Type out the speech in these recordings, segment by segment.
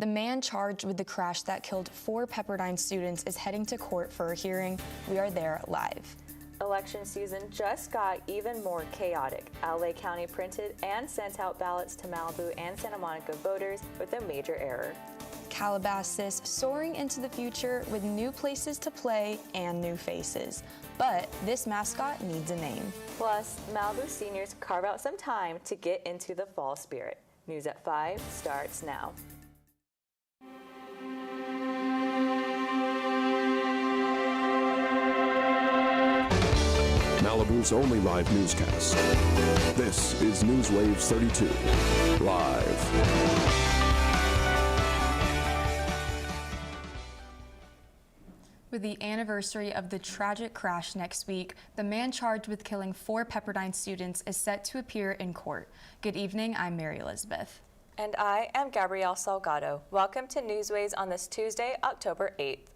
The man charged with the crash that killed 4 Pepperdine students is heading to court for a hearing. We are there live. Election season just got even more chaotic. LA County printed and sent out ballots to Malibu and Santa Monica voters with a major error. Calabasas soaring into the future with new places to play and new faces. But this mascot needs a name. Plus, Malibu seniors carve out some time to get into the fall spirit. News at 5 starts now. Malibu's only live newscast. This is NewsWaves 32, live. With the anniversary of the tragic crash next week, the man charged with killing 4 Pepperdine students is set to appear in court. Good evening, I'm Mary Elizabeth. And I am Gabrielle Salgado. Welcome to NewsWaves on this Tuesday, October 8th.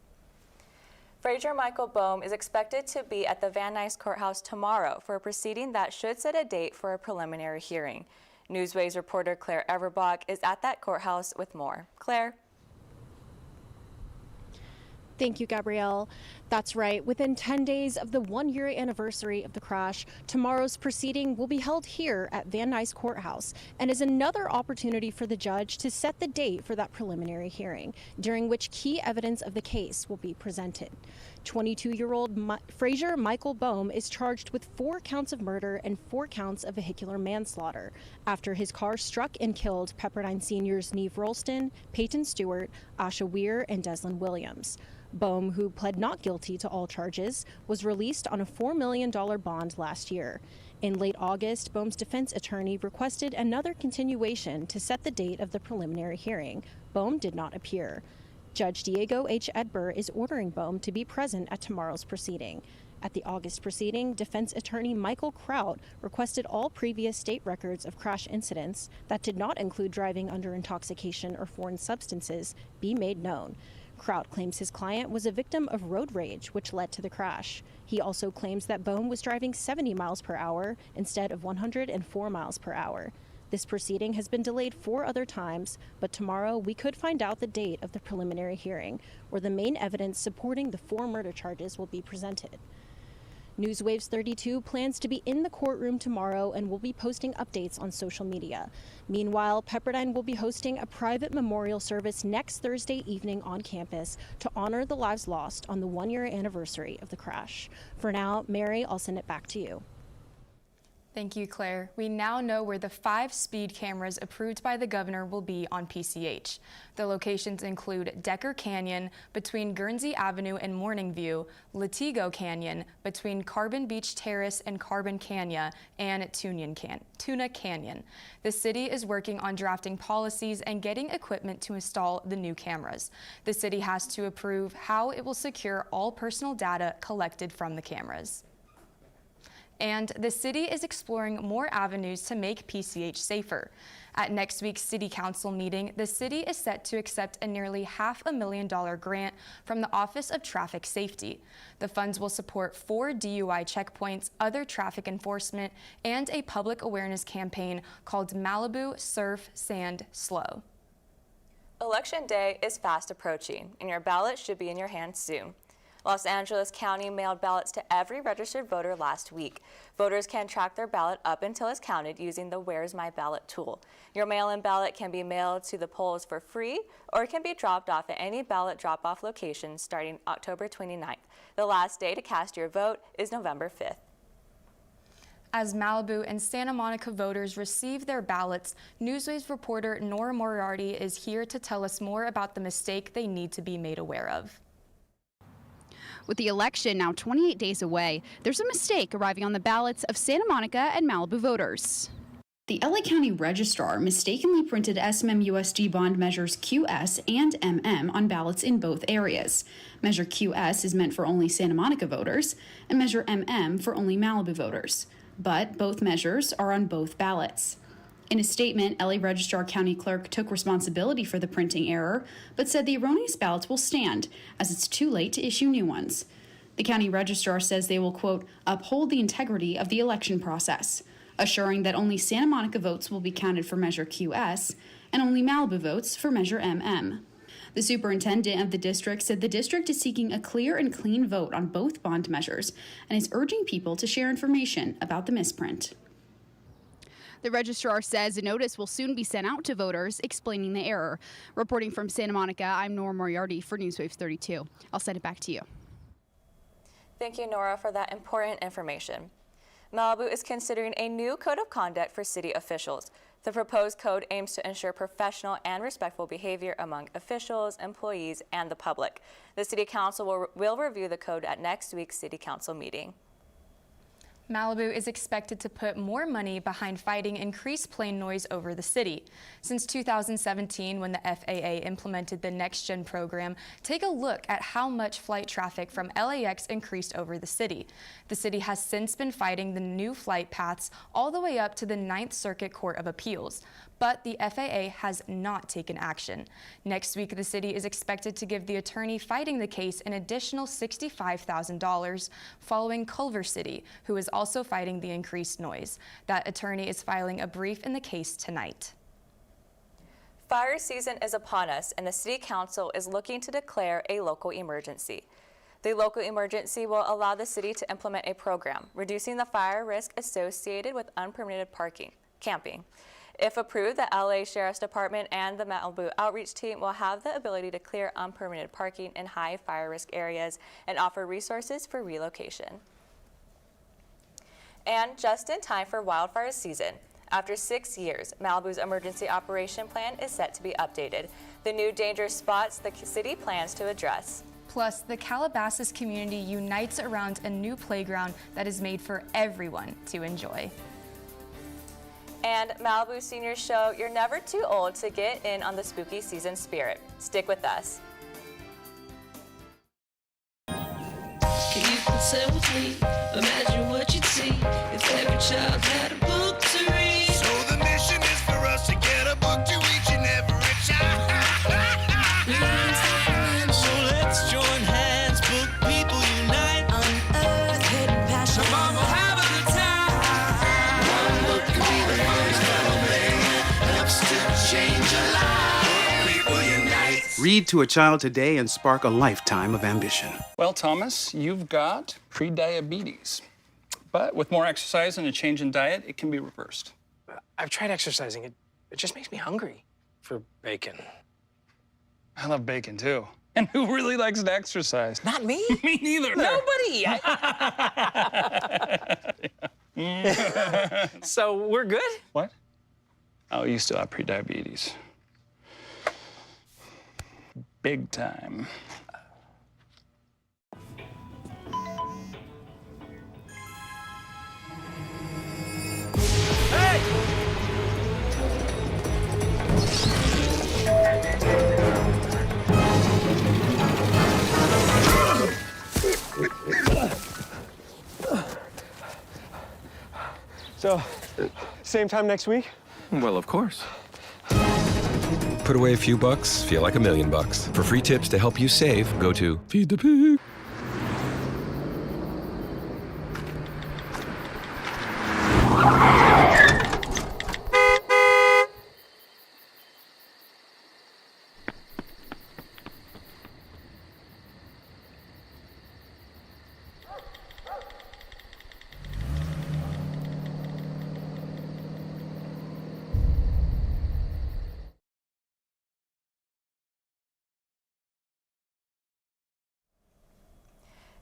Frazier Michael Bohm is expected to be at the Van Nuys Courthouse tomorrow for a proceeding that should set a date for a preliminary hearing. NewsWaves reporter Claire Everbach is at that courthouse with more. Claire? Thank you, Gabrielle. That's right. Within 10 days of the 1-year anniversary of the crash, tomorrow's proceeding will be held here at Van Nuys Courthouse and is another opportunity for the judge to set the date for that preliminary hearing, during which key evidence of the case will be presented. 22-year-old Frazier Michael Bohm is charged with 4 counts of murder and 4 counts of vehicular manslaughter after his car struck and killed Pepperdine seniors Neve Rolston, Peyton Stewart, Asha Weir, and Deslin Williams. Bohm, who pled not guilty to all charges, was released on a $4 million bond last year. In late August, Bohm's defense attorney requested another continuation to set the date of the preliminary hearing. Bohm did not appear. Judge Diego H. Edber is ordering Bohm to be present at tomorrow's proceeding. At the August proceeding, defense attorney Michael Kraut requested all previous state records of crash incidents that did not include driving under intoxication or foreign substances be made known. Kraut claims his client was a victim of road rage, which led to the crash. He also claims that Bohm was driving 70 miles per hour instead of 104 miles per hour. This proceeding has been delayed 4 other times, but tomorrow we could find out the date of the preliminary hearing, where the main evidence supporting the 4 murder charges will be presented. NewsWaves 32 plans to be in the courtroom tomorrow and will be posting updates on social media. Meanwhile, Pepperdine will be hosting a private memorial service next Thursday evening on campus to honor the lives lost on the 1-year anniversary of the crash. For now, Mary, I'll send it back to you. Thank you, Claire. We now know where the 5 speed cameras approved by the governor will be on PCH. The locations include Decker Canyon between Guernsey Avenue and Morning View, Latigo Canyon between Carbon Beach Terrace and Carbon Canyon, and Tuna Canyon. The city is working on drafting policies and getting equipment to install the new cameras. The city has to approve how it will secure all personal data collected from the cameras. And the city is exploring more avenues to make PCH safer. At next week's City Council meeting, the city is set to accept a nearly $500,000 grant from the Office of Traffic Safety. The funds will support 4 DUI checkpoints, other traffic enforcement, and a public awareness campaign called Malibu Surf, Sand, Slow. Election day is fast approaching, and your ballot should be in your hands soon. Los Angeles County mailed ballots to every registered voter last week. Voters can track their ballot up until it's counted using the Where's My Ballot tool. Your mail-in ballot can be mailed to the polls for free, or it can be dropped off at any ballot drop-off location starting October 29th. The last day to cast your vote is November 5th. As Malibu and Santa Monica voters receive their ballots, NewsWaves reporter Nora Moriarty is here to tell us more about the mistake they need to be made aware of. With the election now 28 days away, there's a mistake arriving on the ballots of Santa Monica and Malibu voters. The LA County Registrar mistakenly printed SMMUSD bond measures QS and MM on ballots in both areas. Measure QS is meant for only Santa Monica voters, and Measure MM for only Malibu voters. But both measures are on both ballots. In a statement, LA Registrar County Clerk took responsibility for the printing error, but said the erroneous ballots will stand, as it's too late to issue new ones. The county registrar says they will, quote, uphold the integrity of the election process, assuring that only Santa Monica votes will be counted for Measure QS, and only Malibu votes for Measure MM. The superintendent of the district said the district is seeking a clear and clean vote on both bond measures and is urging people to share information about the misprint. The registrar says a notice will soon be sent out to voters explaining the error. Reporting from Santa Monica, I'm Nora Moriarty for NewsWaves 32. I'll send it back to you. Thank you, Nora, for that important information. Malibu is considering a new code of conduct for city officials. The proposed code aims to ensure professional and respectful behavior among officials, employees, and the public. The City Council will review the code at next week's City Council meeting. Malibu is expected to put more money behind fighting increased plane noise over the city. Since 2017, when the FAA implemented the Next Gen program, take a look at how much flight traffic from LAX increased over the city. The city has since been fighting the new flight paths all the way up to the 9th Circuit Court of Appeals. But the FAA has not taken action. Next week, the city is expected to give the attorney fighting the case an additional $65,000 following Culver City, who is also fighting the increased noise. That attorney is filing a brief in the case tonight. Fire season is upon us, and the City Council is looking to declare a local emergency. The local emergency will allow the city to implement a program, reducing the fire risk associated with unpermitted camping. If approved, the LA Sheriff's Department and the Malibu Outreach Team will have the ability to clear unpermitted parking in high fire risk areas and offer resources for relocation. And just in time for wildfire season, after 6 years, Malibu's emergency operation plan is set to be updated. The new dangerous spots the city plans to address. Plus, the Calabasas community unites around a new playground that is made for everyone to enjoy. And Malibu Seniors show you're never too old to get in on the spooky season spirit. Stick with us. You can sit with me, imagine what you'd see if every child had a book to read. So the mission is for us to get a book to each and every child. So let's join hands, book people unite. On earth, hidden passion. Come on, we'll have a good time. One book can be the first thing helps to change a life. People unite. Read to a child today and spark a lifetime of ambition. Well, Thomas, you've got prediabetes. But with more exercise and a change in diet, it can be reversed. I've tried exercising. It just makes me hungry for bacon. I love bacon, too. And who really likes to exercise? Not me. Me neither. Nobody. So we're good? What? Oh, you still have prediabetes. Big time. So, same time next week? Well, of course. Put away a few bucks, feel like $1 million. For free tips to help you save, go to Feed the Pig.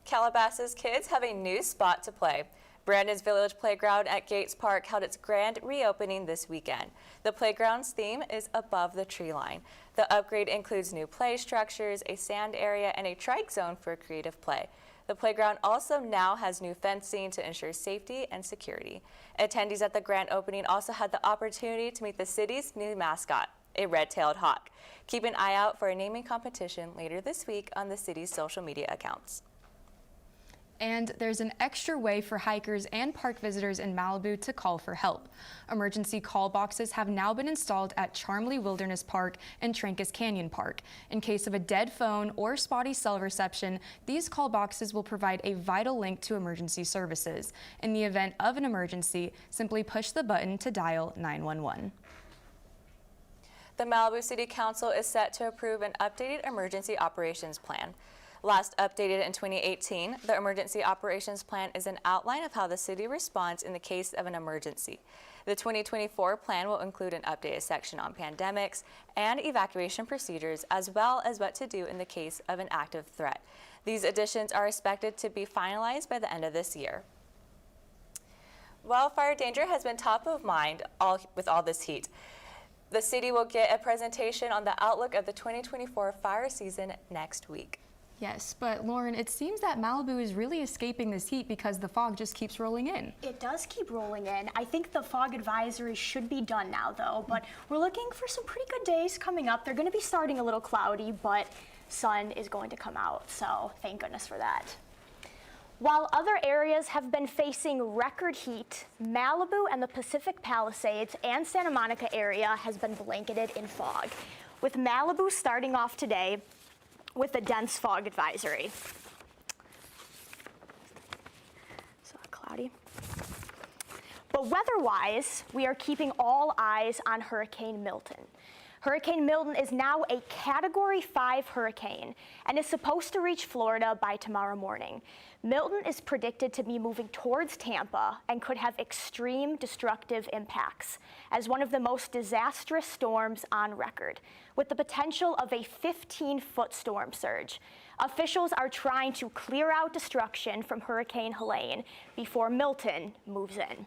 Calabasas kids have a new spot to play. Brandon's Village Playground at Gates Park held its grand reopening this weekend. The playground's theme is above the tree line. The upgrade includes new play structures, a sand area, and a trike zone for creative play. The playground also now has new fencing to ensure safety and security. Attendees at the grand opening also had the opportunity to meet the city's new mascot, a red-tailed hawk. Keep an eye out for a naming competition later this week on the city's social media accounts. And there's an extra way for hikers and park visitors in Malibu to call for help. Emergency call boxes have now been installed at Charmley Wilderness Park and Trancas Canyon Park. In case of a dead phone or spotty cell reception, these call boxes will provide a vital link to emergency services. In the event of an emergency, simply push the button to dial 911. The Malibu City Council is set to approve an updated emergency operations plan. Last updated in 2018, the emergency operations plan is an outline of how the city responds in the case of an emergency. The 2024 plan will include an updated section on pandemics and evacuation procedures, as well as what to do in the case of an active threat. These additions are expected to be finalized by the end of this year. Wildfire danger has been top of mind with all this heat. The city will get a presentation on the outlook of the 2024 fire season next week. Yes, but Lauren, it seems that Malibu is really escaping this heat because the fog just keeps rolling in. It does keep rolling in. I think the fog advisory should be done now, though, but we're looking for some pretty good days coming up. They're going to be starting a little cloudy, but sun is going to come out, so thank goodness for that. While other areas have been facing record heat, Malibu and the Pacific Palisades and Santa Monica area has been blanketed in fog, with Malibu starting off today with a dense fog advisory. So cloudy. But weather-wise, we are keeping all eyes on Hurricane Milton. Hurricane Milton is now a Category 5 hurricane and is supposed to reach Florida by tomorrow morning. Milton is predicted to be moving towards Tampa and could have extreme destructive impacts as one of the most disastrous storms on record, with the potential of a 15-foot storm surge. Officials are trying to clear out destruction from Hurricane Helene before Milton moves in.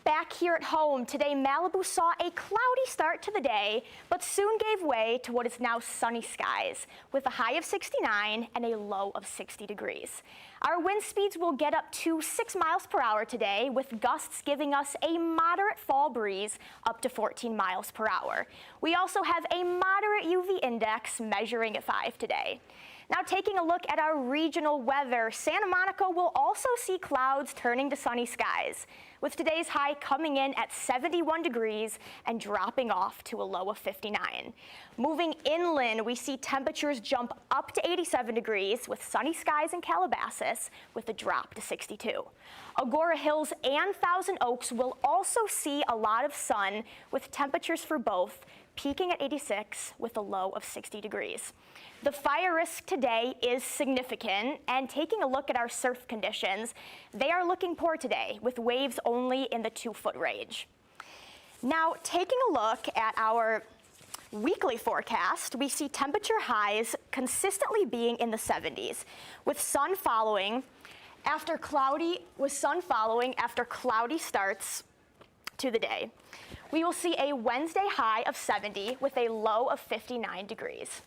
Back here at home, today Malibu saw a cloudy start to the day, but soon gave way to what is now sunny skies, with a high of 69 and a low of 60 degrees. Our wind speeds will get up to 6 miles per hour today, with gusts giving us a moderate fall breeze up to 14 miles per hour. We also have a moderate UV index measuring at 5 today. Now taking a look at our regional weather, Santa Monica will also see clouds turning to sunny skies, with today's high coming in at 71 degrees and dropping off to a low of 59. Moving inland, we see temperatures jump up to 87 degrees with sunny skies in Calabasas with a drop to 62. Agora Hills and Thousand Oaks will also see a lot of sun with temperatures for both peaking at 86 with a low of 60 degrees. The fire risk today is significant, and taking a look at our surf conditions, they are looking poor today with waves only in the 2-foot range. Now, taking a look at our weekly forecast, we see temperature highs consistently being in the 70s, with sun following after cloudy starts to the day. We will see a Wednesday high of 70 with a low of 59 degrees.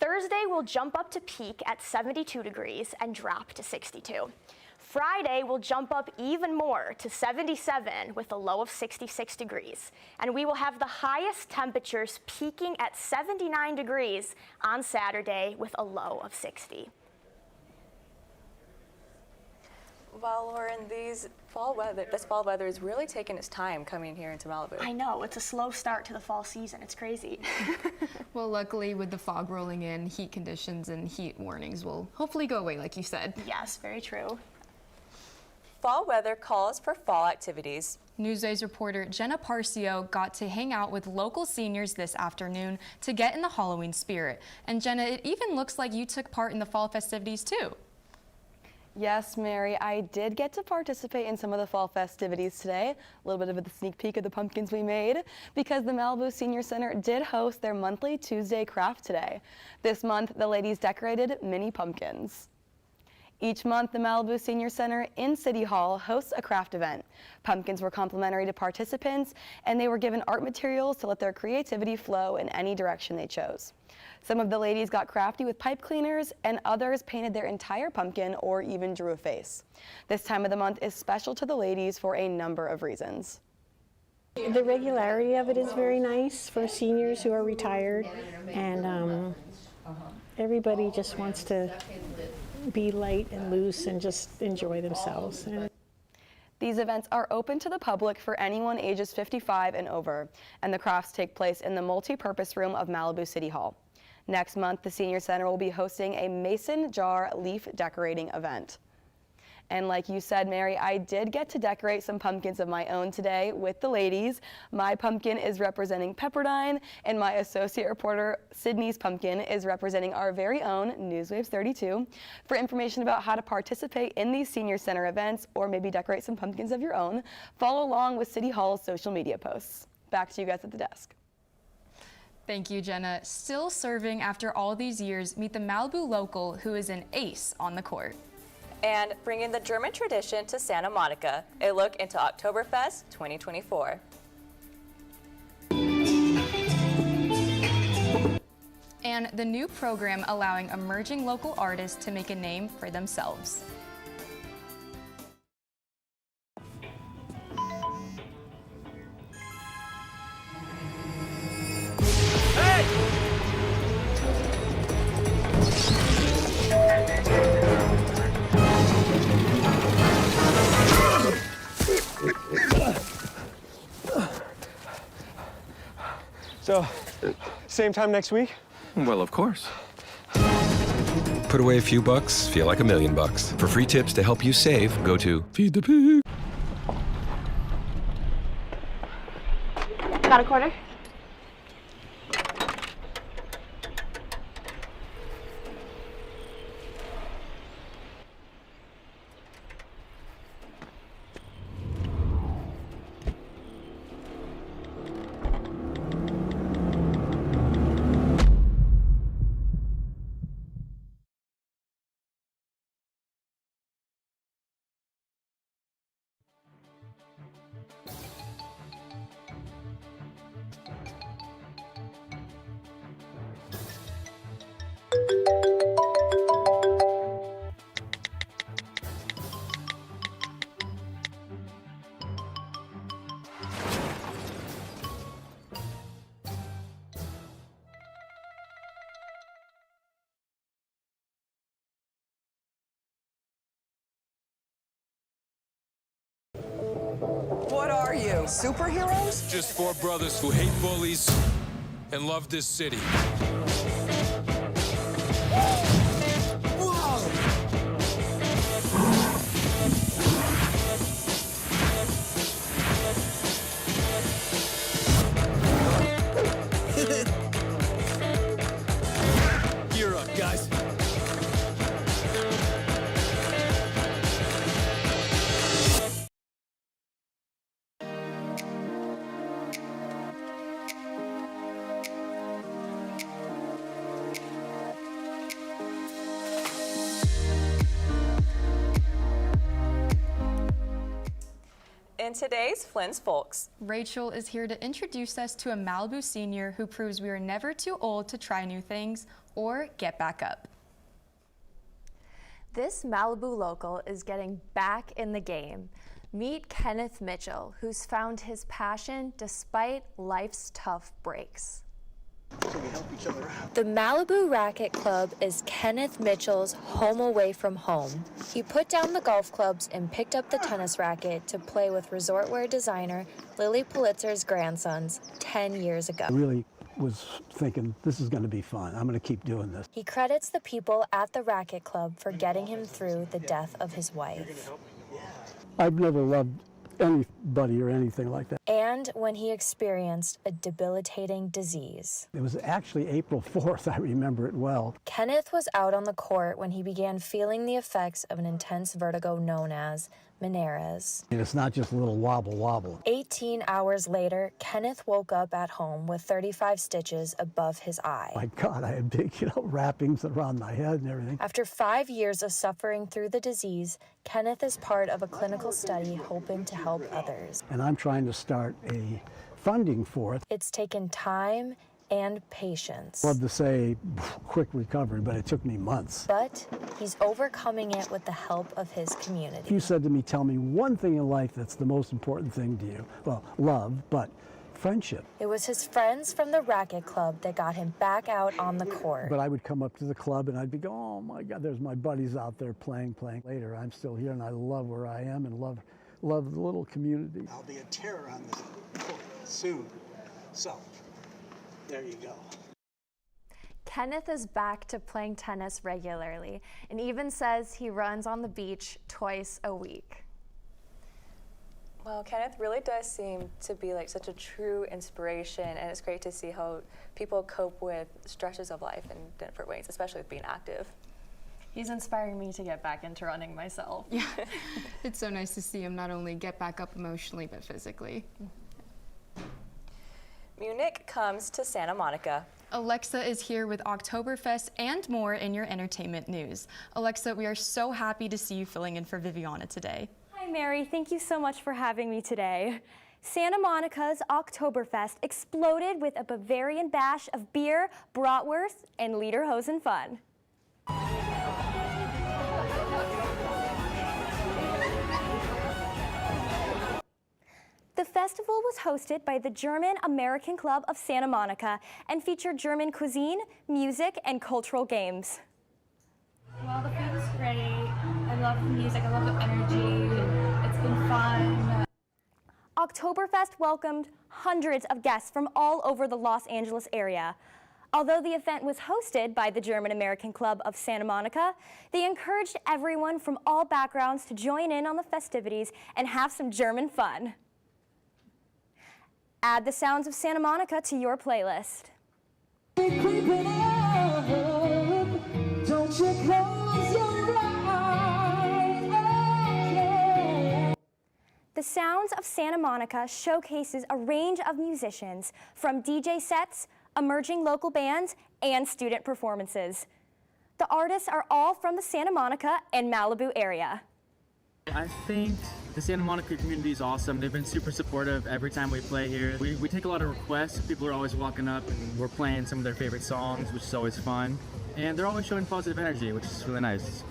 Thursday will jump up to peak at 72 degrees and drop to 62. Friday will jump up even more to 77 with a low of 66 degrees. And we will have the highest temperatures peaking at 79 degrees on Saturday with a low of 60. Well, Lauren, this fall weather is really taking its time coming here into Malibu. I know, it's a slow start to the fall season. It's crazy. Well, luckily with the fog rolling in, heat conditions and heat warnings will hopefully go away, like you said. Yes, very true. Fall weather calls for fall activities. NewsWaves reporter Jenna Parcio got to hang out with local seniors this afternoon to get in the Halloween spirit. And Jenna, it even looks like you took part in the fall festivities too. Yes, Mary, I did get to participate in some of the fall festivities today. A little bit of a sneak peek of the pumpkins we made, because the Malibu Senior Center did host their monthly Tuesday craft today. This month, the ladies decorated mini pumpkins. Each month, the Malibu Senior Center in City Hall hosts a craft event. Pumpkins were complimentary to participants, and they were given art materials to let their creativity flow in any direction they chose. Some of the ladies got crafty with pipe cleaners, and others painted their entire pumpkin or even drew a face. This time of the month is special to the ladies for a number of reasons. The regularity of it is very nice for seniors who are retired, and everybody just wants to be light and loose and just enjoy themselves. These events are open to the public for anyone ages 55 and over, and the crafts take place in the multi-purpose room of Malibu City Hall. Next month, the Senior Center will be hosting a mason jar leaf decorating event. And like you said, Mary, I did get to decorate some pumpkins of my own today with the ladies. My pumpkin is representing Pepperdine, and my associate reporter, Sydney's pumpkin, is representing our very own NewsWaves 32. For information about how to participate in these senior center events, or maybe decorate some pumpkins of your own, follow along with City Hall's social media posts. Back to you guys at the desk. Thank you, Jenna. Still serving after all these years, meet the Malibu local who is an ace on the court. And bringing the German tradition to Santa Monica, a look into Oktoberfest 2024. And the new program allowing emerging local artists to make a name for themselves. So, same time next week? Well, of course. Put away a few bucks, feel like $1 million. For free tips to help you save, go to Feed the Pig. Got a quarter? What are you, superheroes? Just four brothers who hate bullies and love this city. Gear up, guys. In today's Flynn's Folks, Rachel is here to introduce us to a Malibu senior who proves we are never too old to try new things or get back up. This Malibu local is getting back in the game. Meet Kenneth Mitchell, who's found his passion despite life's tough breaks. So we help each other out. The Malibu Racket Club is Kenneth Mitchell's home away from home. He put down the golf clubs and picked up the tennis racket to play with resort wear designer Lily Pulitzer's grandsons 10 years ago. I really was thinking, this is going to be fun. I'm going to keep doing this. He credits the people at the Racket Club for getting him through the death of his wife. I've never loved anybody or anything like that. And when he experienced a debilitating disease. It was actually April 4th, I remember it well. Kenneth was out on the court when he began feeling the effects of an intense vertigo known as Meniere's. And it's not just a little wobble. 18 hours later, Kenneth woke up at home with 35 stitches above his eye. My God, I had big, wrappings around my head and everything. After 5 years of suffering through the disease, Kenneth is part of a clinical study hoping to help others. And I'm trying to start a funding for it. It's taken time and patience. I'd love to say quick recovery, but it took me months. But he's overcoming it with the help of his community. If you said to me, tell me one thing in life that's the most important thing to you, well, love, but friendship. It was his friends from the Racket Club that got him back out on the court. But I would come up to the club and I'd be going, oh my God, there's my buddies out there playing. Later, I'm still here and I love where I am and love the little community. I'll be a terror on this court soon. So, there you go. Kenneth is back to playing tennis regularly and even says he runs on the beach twice a week. Well, Kenneth really does seem to be like such a true inspiration, and it's great to see how people cope with stresses of life in different ways, especially with being active. He's inspiring me to get back into running myself. Yeah, it's so nice to see him not only get back up emotionally, but physically. Munich comes to Santa Monica. Alexa is here with Oktoberfest and more in your entertainment news. Alexa, we are so happy to see you filling in for Viviana today. Hi, Mary. Thank you so much for having me today. Santa Monica's Oktoberfest exploded with a Bavarian bash of beer, bratwurst, and lederhosen fun. The festival was hosted by the German American Club of Santa Monica and featured German cuisine, music, and cultural games. Well, the food is great. I love the music. I love the energy. It's been fun. Oktoberfest welcomed hundreds of guests from all over the Los Angeles area. Although the event was hosted by the German American Club of Santa Monica, they encouraged everyone from all backgrounds to join in on the festivities and have some German fun. Add the sounds of Santa Monica to your playlist. Don't you close your eyes, okay. The Sounds of Santa Monica showcases a range of musicians, from DJ sets, emerging local bands, and student performances. The artists are all from the Santa Monica and Malibu area. I think the Santa Monica community is awesome. They've been super supportive every time we play here. We take a lot of requests. People are always walking up and we're playing some of their favorite songs, which is always fun. And they're always showing positive energy, which is really nice.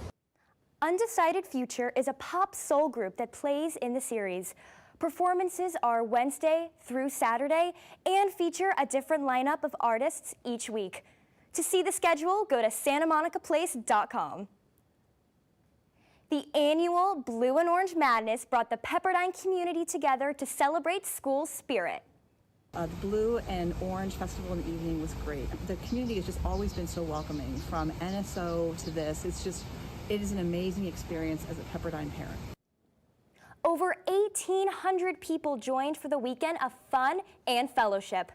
Undecided Future is a pop soul group that plays in the series. Performances are Wednesday through Saturday and feature a different lineup of artists each week. To see the schedule, go to santamonicaplace.com. The annual Blue and Orange Madness brought the Pepperdine community together to celebrate school spirit. The Blue and Orange Festival in the evening was great. The community has just always been so welcoming, from NSO to this. It is an amazing experience as a Pepperdine parent. Over 1,800 people joined for the weekend of fun and fellowship.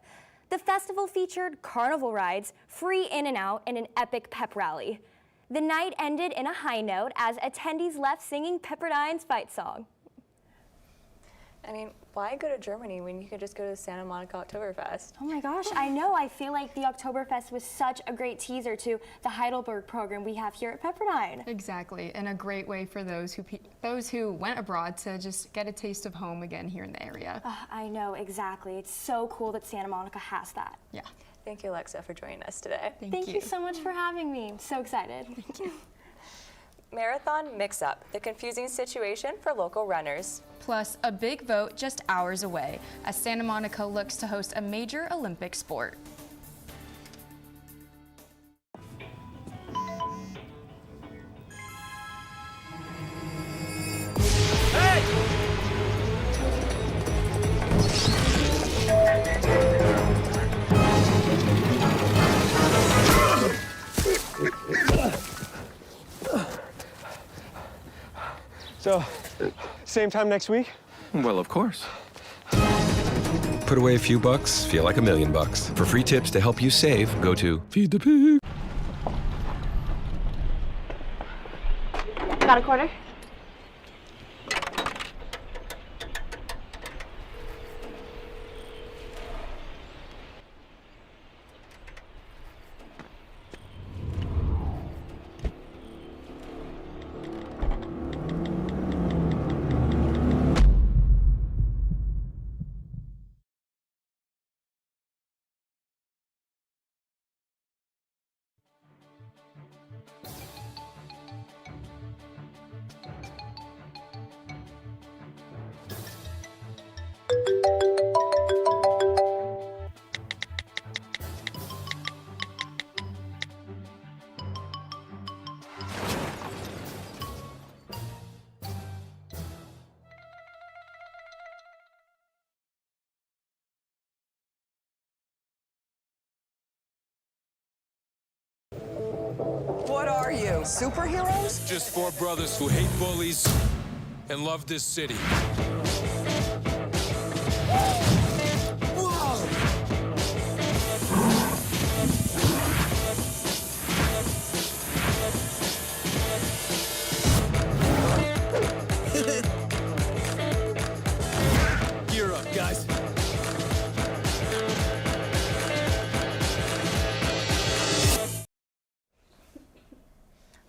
The festival featured carnival rides, free in and out, and an epic pep rally. The night ended in a high note as attendees left singing Pepperdine's fight song. I mean, why go to Germany when you could just go to the Santa Monica Oktoberfest? Oh my gosh, I know. I feel like the Oktoberfest was such a great teaser to the Heidelberg program we have here at Pepperdine. Exactly, and a great way for those who went abroad to just get a taste of home again here in the area. I know, exactly. It's so cool that Santa Monica has that. Yeah. Thank you, Alexa, for joining us today. Thank you so much for having me. I'm so excited. Thank you. Marathon Mix-Up, the confusing situation for local runners. Plus, a big vote just hours away as Santa Monica looks to host a major Olympic sport. So, same time next week? Well, of course. Put away a few bucks, feel like $1 million. For free tips to help you save, go to Feed the Pig. Got a quarter? What are you, superheroes? Just four brothers who hate bullies and love this city. Gear up, guys.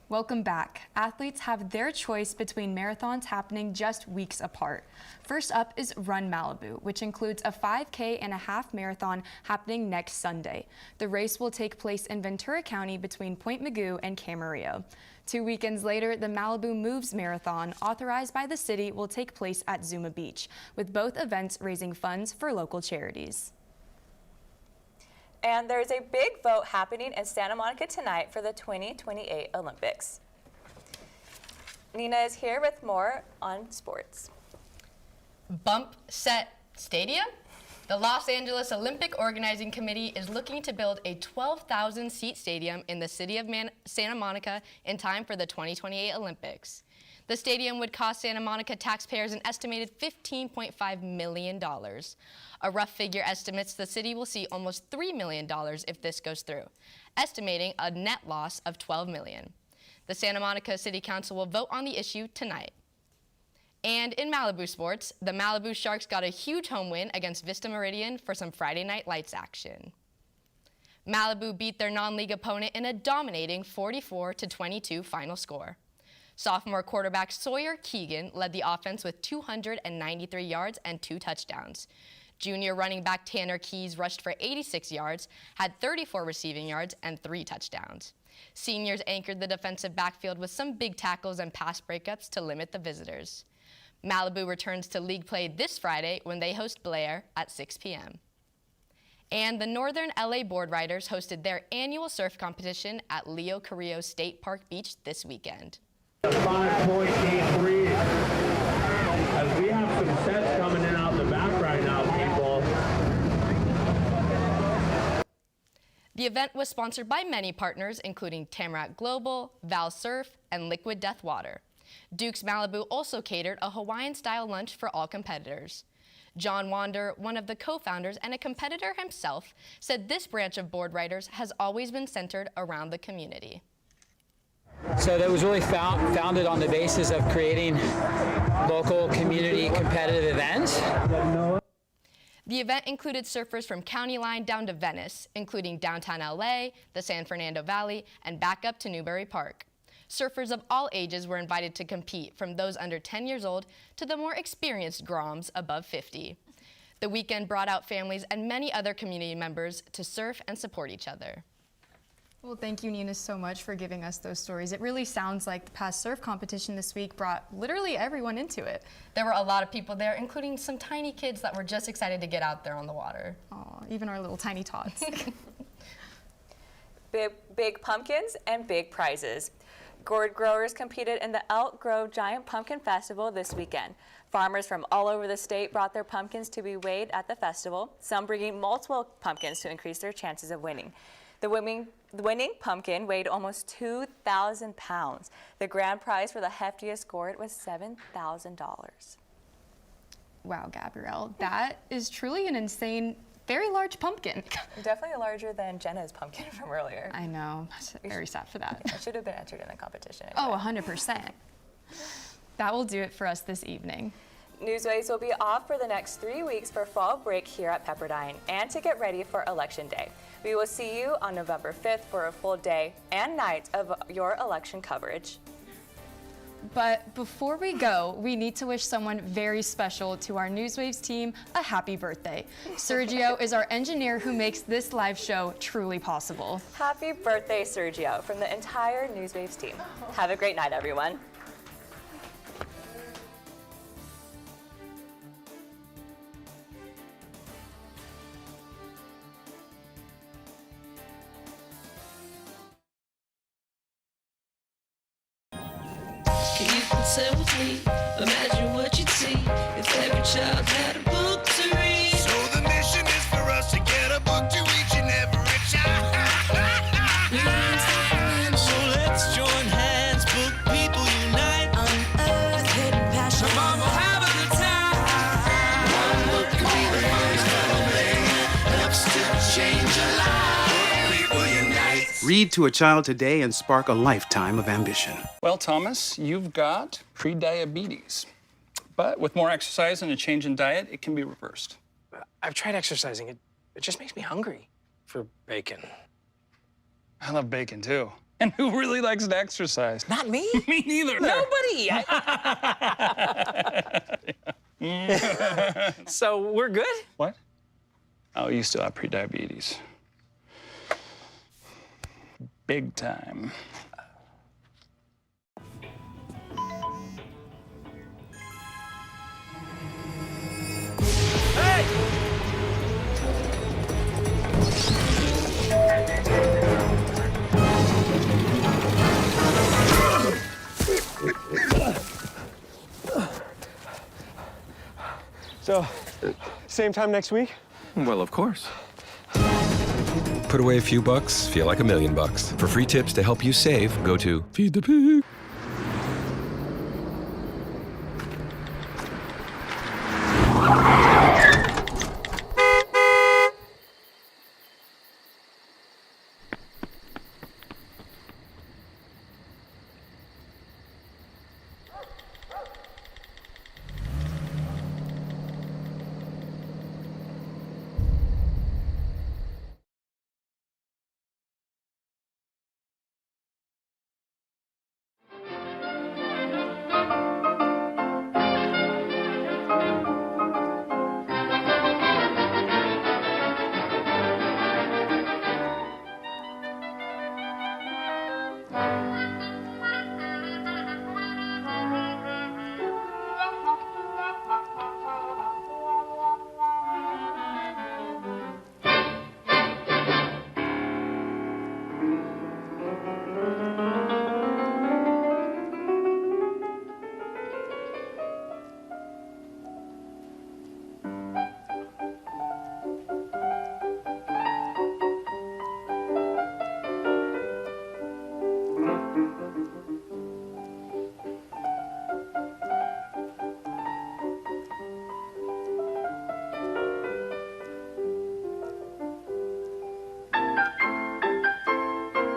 Welcome back. Athletes have their choice between marathons happening just weeks apart. First up is Run Malibu, which includes a 5K and a half marathon happening next Sunday. The race will take place in Ventura County between Point Mugu and Camarillo. 2 weekends later, the Malibu Moves Marathon, authorized by the city, will take place at Zuma Beach, with both events raising funds for local charities. And there's a big vote happening in Santa Monica tonight for the 2028 Olympics. Nina is here with more on sports. Bump Set Stadium? The Los Angeles Olympic Organizing Committee is looking to build a 12,000-seat stadium in the city of Santa Monica in time for the 2028 Olympics. The stadium would cost Santa Monica taxpayers an estimated $15.5 million. A rough figure estimates the city will see almost $3 million if this goes through, estimating a net loss of $12 million. The Santa Monica City Council will vote on the issue tonight. And in Malibu sports, the Malibu Sharks got a huge home win against Vista Meridian for some Friday Night Lights action. Malibu beat their non-league opponent in a dominating 44-22 final score. Sophomore quarterback Sawyer Keegan led the offense with 293 yards and 2 touchdowns. Junior running back Tanner Keys rushed for 86 yards, had 34 receiving yards, and 3 touchdowns. Seniors anchored the defensive backfield with some big tackles and pass breakups to limit the visitors. Malibu returns to league play this Friday when they host Blair at 6 p.m. And the Northern LA Board Riders hosted their annual surf competition at Leo Carrillo State Park Beach this weekend. 5-point game 3. As we have some sets coming in out the back right now, people. The event was sponsored by many partners, including Tamarack Global, Val Surf, and Liquid Death Water. Duke's Malibu also catered a Hawaiian-style lunch for all competitors. John Wander, one of the co-founders and a competitor himself, said this branch of board riders has always been centered around the community. So that was really founded on the basis of creating local community competitive events. The event included surfers from County Line down to Venice, including downtown LA, the San Fernando Valley, and back up to Newbury Park. Surfers of all ages were invited to compete, from those under 10 years old to the more experienced Groms above 50. The weekend brought out families and many other community members to surf and support each other. Well, thank you, Nina, so much for giving us those stories. It really sounds like the past surf competition this week brought literally everyone into it. There were a lot of people there, including some tiny kids that were just excited to get out there on the water. Aw, even our little tiny tots. Big pumpkins and big prizes. Gourd growers competed in the Elk Grove Giant Pumpkin Festival this weekend. Farmers from all over the state brought their pumpkins to be weighed at the festival, some bringing multiple pumpkins to increase their chances of winning. The winning pumpkin weighed almost 2,000 pounds. The grand prize for the heftiest gourd was $7,000. Wow, Gabrielle, that is truly an insane, very large pumpkin. Definitely larger than Jenna's pumpkin from earlier. I know, very sad for that. I should have been entered in the competition. Anyway. Oh, 100%. That will do it for us this evening. NewsWaves will be off for the next 3 weeks for fall break here at Pepperdine and to get ready for Election Day. We will see you on November 5th for a full day and night of your election coverage. But before we go, we need to wish someone very special to our NewsWaves team a happy birthday. Sergio is our engineer who makes this live show truly possible. Happy birthday, Sergio, from the entire NewsWaves team. Have a great night, everyone. You can sit with me, imagine what you'd see if every child had a book to read. So the mission is for us to get a book to each and every child. Read to a child today and spark a lifetime of ambition. Well, Thomas, you've got prediabetes. But with more exercise and a change in diet, it can be reversed. I've tried exercising. It just makes me hungry for bacon. I love bacon, too. And who really likes to exercise? Not me. Me neither. Nobody. So we're good? What? Oh, you still have prediabetes. Big time. So, same time next week? Well, of course. Put away a few bucks, feel like $1,000,000. For free tips to help you save, go to feedthepig.